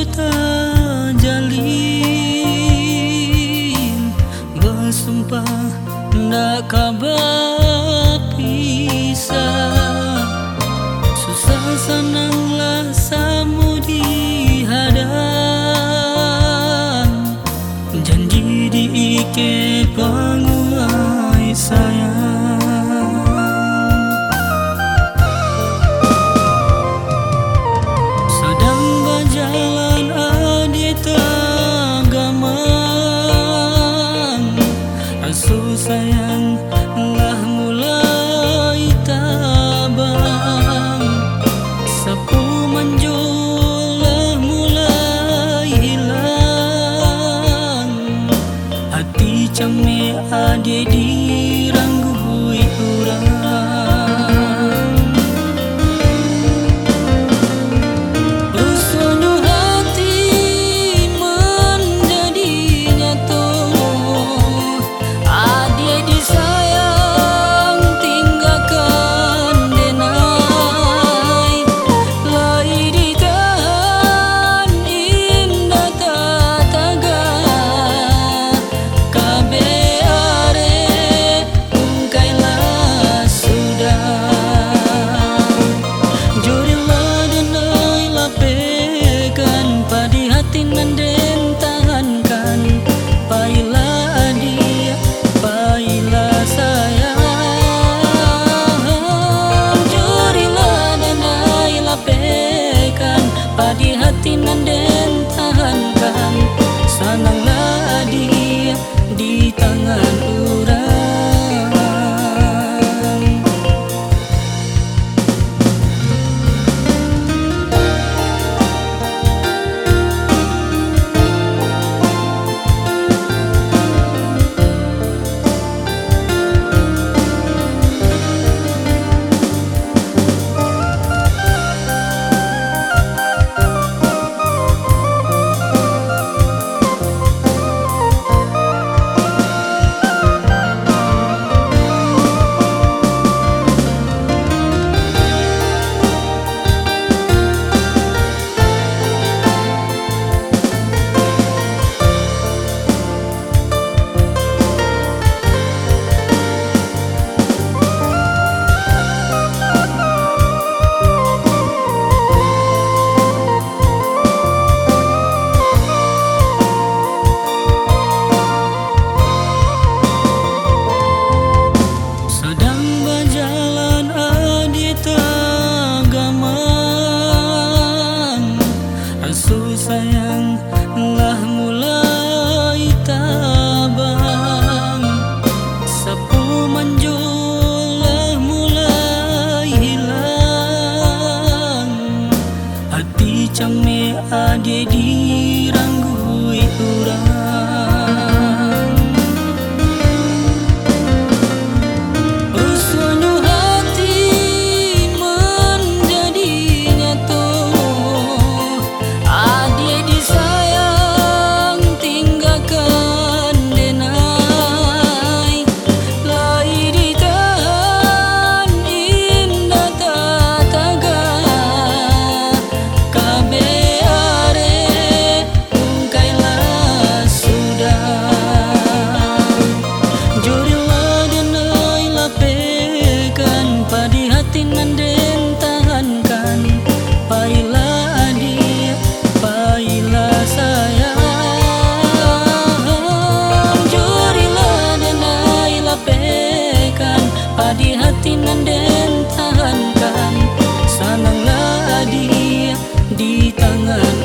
tak jalin, bersumpah ndak kabar pisah. Susah senanglah samu dihadang, janji diike penguai sayang. Sedang berjalan adi tenggaman, rasa sayang lah mulai tabang. Sapu manjul lah mulai hilang, hati came adi diranggui urang. Rusaknya hati menjadi nyata, adi disayang tinggalkan denai. Lai ditahan indah tak taga, kabe are ungkailah sudah. Jurilah denai lapekan, padi hati nanden tahankan. Pailah dia, pailah sayang. Jurilah denai lapekan, padi hati nanden tahankan. Sananglah dia di tangan urang. Sedang berjalan adi tenggaman, rasa sayang lah mulai tabang. Sapu manjul lah mulai hilang, hati came adi diranggui urang. Rusaknya hati menjadi nyata, adi disayang tinggalkan denai. Lai ditahan indah tak taga, kabe are ungkailah sudah. Jurilah denai lapekan, padi hati nanden tahankan. Pailah dia, pailah sayang. Jurilah denai lapekan, padi hati nanden tahankan. Sananglah dia di tangan